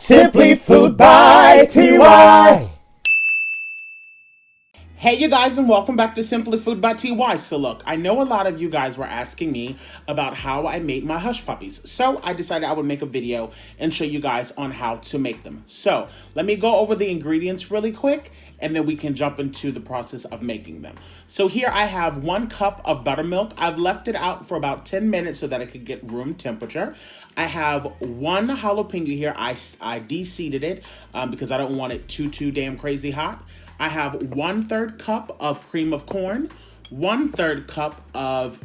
Simply Food by TY. Hey you guys, and welcome back to Simply Food by TY. So look, I know a lot of you guys were asking me about how I made my hush puppies. So I decided I would make a video and show you guys on how to make them. So let me go over the ingredients really quick and then we can jump into the process of making them. So here I have 1 cup of buttermilk. I've left it out for about 10 minutes so that it could get room temperature. I have 1 jalapeno here. I de-seeded it because I don't want it too damn crazy hot. I have 1/3 cup of cream of corn, 1/3 cup of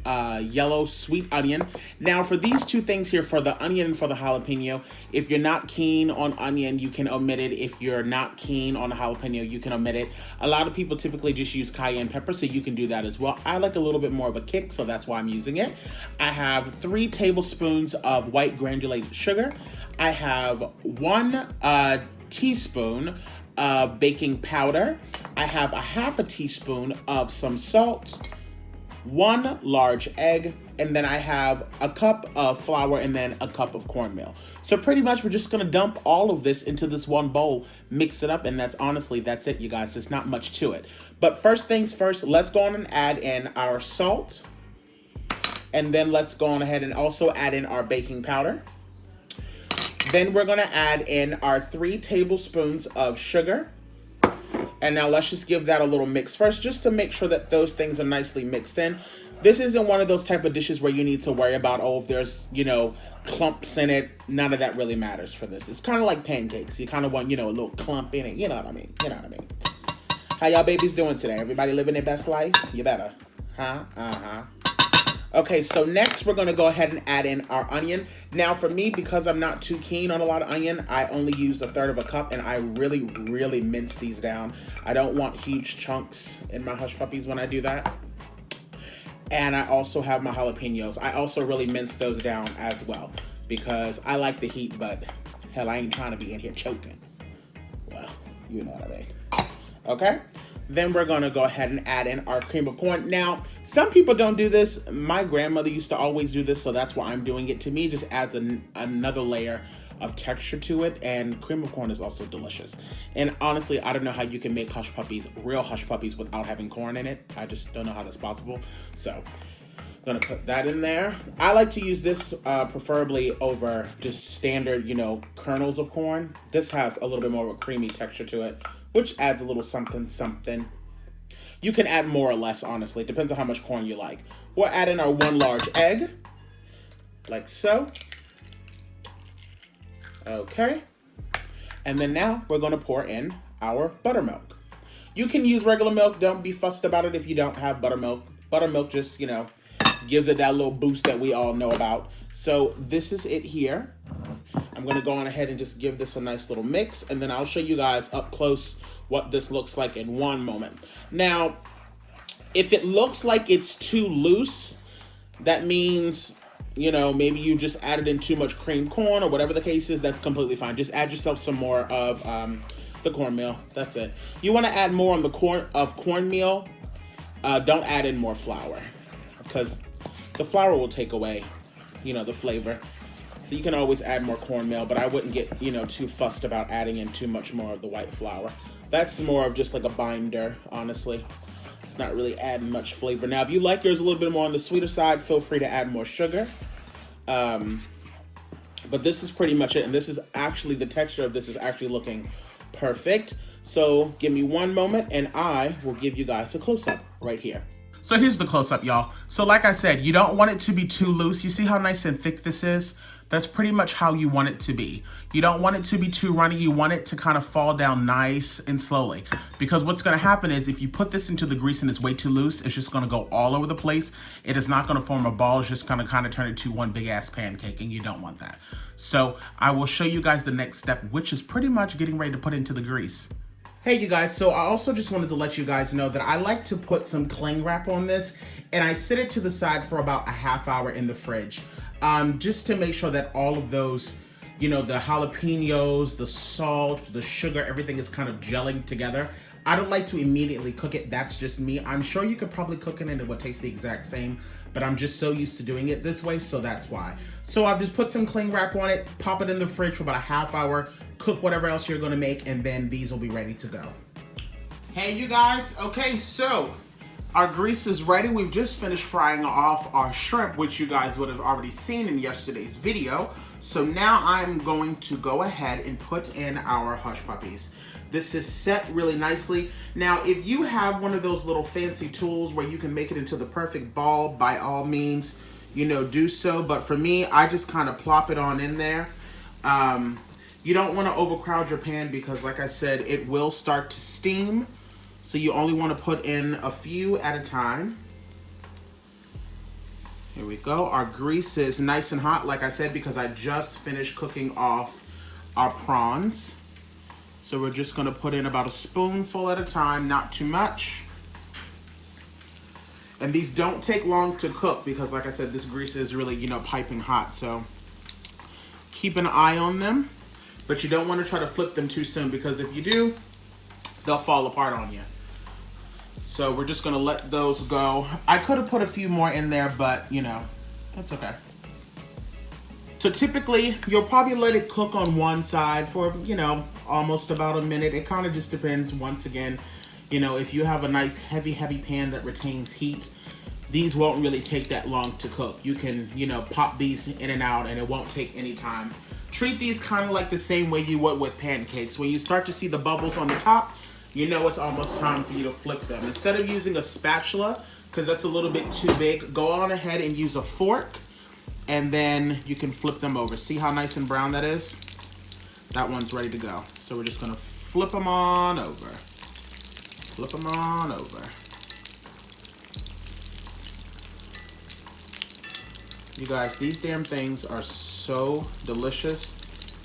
yellow sweet onion. Now for these two things here, for the onion and for the jalapeno, if you're not keen on onion, you can omit it. If you're not keen on the jalapeno, you can omit it. A lot of people typically just use cayenne pepper, so you can do that as well. I like a little bit more of a kick, so that's why I'm using it. I have 3 tablespoons of white granulated sugar. I have 1 teaspoon of baking powder. I have a 1/2 teaspoon of some salt, 1 large egg, and then I have a cup of flour and then a cup of cornmeal. So pretty much we're just gonna dump all of this into this one bowl, mix it up, and that's it, you guys. There's not much to it. But first things first, let's go on and add in our salt. And then let's go on ahead and also add in our baking powder. Then we're gonna add in our 3 tablespoons of sugar. And now let's just give that a little mix first, just to make sure that those things are nicely mixed in. This isn't one of those type of dishes where you need to worry about, oh, if there's, clumps in it. None of that really matters for this. It's kind of like pancakes. You kind of want, a little clump in it. You know what I mean? How y'all babies doing today? Everybody living their best life? You better. Huh? Uh-huh. Okay, so next we're gonna go ahead and add in our onion. Now for me, because I'm not too keen on a lot of onion, I only use 1/3 cup, and I really mince these down. I don't want huge chunks in my hush puppies when I do that. And I also have my jalapenos. I also really mince those down as well because I like the heat, but hell, I ain't trying to be in here choking. Well, you know what I mean. Okay? Then we're gonna go ahead and add in our cream of corn. Now, some people don't do this. My grandmother used to always do this, so that's why I'm doing it. To me, it just adds another layer of texture to it, and cream of corn is also delicious. And honestly, I don't know how you can make hush puppies, real hush puppies, without having corn in it. I just don't know how that's possible. So, I'm gonna put that in there. I like to use this preferably over just standard, kernels of corn. This has a little bit more of a creamy texture to it, which adds a little something. You can add more or less, honestly. It depends on how much corn you like. We'll add in our 1 large egg, like so. Okay. And then now we're gonna pour in our buttermilk. You can use regular milk. Don't be fussed about it if you don't have buttermilk. Buttermilk just, gives it that little boost that we all know about. So this is it here. I'm gonna go on ahead and just give this a nice little mix, and then I'll show you guys up close what this looks like in one moment. Now, if it looks like it's too loose, that means, maybe you just added in too much cream corn or whatever the case is. That's completely fine. Just add yourself some more of the cornmeal. That's it. You wanna add more on the cornmeal. Don't add in more flour because the flour will take away, the flavor. So you can always add more cornmeal, but I wouldn't get, too fussed about adding in too much more of the white flour. That's more of just like a binder, honestly. It's not really adding much flavor. Now, if you like yours a little bit more on the sweeter side, feel free to add more sugar. But this is pretty much it. And this is actually, the texture of this is actually looking perfect. So give me one moment and I will give you guys a close-up right here. So here's the close-up, y'all. So like I said, you don't want it to be too loose. You see how nice and thick this is? That's pretty much how you want it to be. You don't want it to be too runny. You want it to kind of fall down nice and slowly. Because what's gonna happen is if you put this into the grease and it's way too loose, it's just gonna go all over the place. It is not gonna form a ball. It's just gonna kind of turn into one big ass pancake, and you don't want that. So I will show you guys the next step, which is pretty much getting ready to put into the grease. Hey you guys, so I also just wanted to let you guys know that I like to put some cling wrap on this, and I sit it to the side for about a half hour in the fridge, just to make sure that all of those, the jalapenos, the salt, the sugar, everything is kind of gelling together. I don't like to immediately cook it. That's just me. I'm sure you could probably cook it and it would taste the exact same, but I'm just so used to doing it this way, so that's why. So I've just put some cling wrap on it, pop it in the fridge for about a half hour, cook whatever else you're gonna make, and then these will be ready to go. Hey you guys, okay, so our grease is ready. We've just finished frying off our shrimp, which you guys would have already seen in yesterday's video. So now I'm going to go ahead and put in our hush puppies. This is set really nicely. Now, if you have one of those little fancy tools where you can make it into the perfect ball, by all means, you know, do so. But for me, I just kind of plop it on in there. You don't want to overcrowd your pan because, like I said, it will start to steam. So you only want to put in a few at a time. Here we go. Our grease is nice and hot, like I said, because I just finished cooking off our prawns. So we're just going to put in about a spoonful at a time, not too much. And these don't take long to cook because, like I said, this grease is really, you know, piping hot. So keep an eye on them, but you don't want to try to flip them too soon because if you do, they'll fall apart on you. So we're just gonna let those go. I could have put a few more in there, but you know, that's okay. So typically, you'll probably let it cook on one side for, you know, almost about a minute. It kind of just depends, once again, you know, if you have a nice heavy pan that retains heat, these won't really take that long to cook. You can, you know, pop these in and out and it won't take any time. Treat these kind of like the same way you would with pancakes. When you start to see the bubbles on the top, you know it's almost time for you to flip them. Instead of using a spatula, because that's a little bit too big, go on ahead and use a fork, and then you can flip them over. See how nice and brown that is? That one's ready to go. So we're just gonna flip them on over. Flip them on over. You guys, these damn things are so delicious.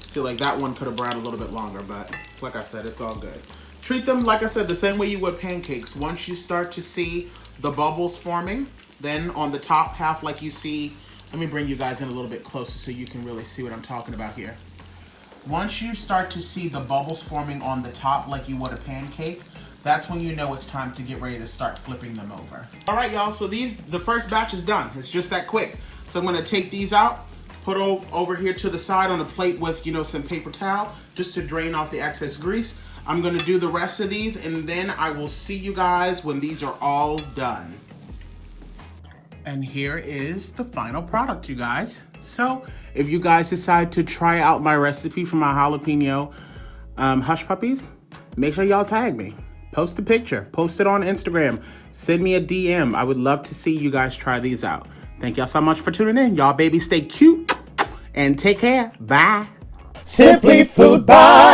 See, like that one could have browned a little bit longer, but like I said, it's all good. Treat them, like I said, the same way you would pancakes. Once you start to see the bubbles forming, then on the top half, like you see, let me bring you guys in a little bit closer so you can really see what I'm talking about here. Once you start to see the bubbles forming on the top like you would a pancake, that's when you know it's time to get ready to start flipping them over. All right, y'all, so the first batch is done. It's just that quick. So I'm gonna take these out, put over here to the side on a plate with, you know, some paper towel just to drain off the excess grease. I'm gonna do the rest of these and then I will see you guys when these are all done. And here is the final product, you guys. So if you guys decide to try out my recipe for my jalapeno hush puppies, make sure y'all tag me. Post a picture, post it on Instagram, send me a DM. I would love to see you guys try these out. Thank y'all so much for tuning in. Y'all babies stay cute and take care. Bye. Simply Food by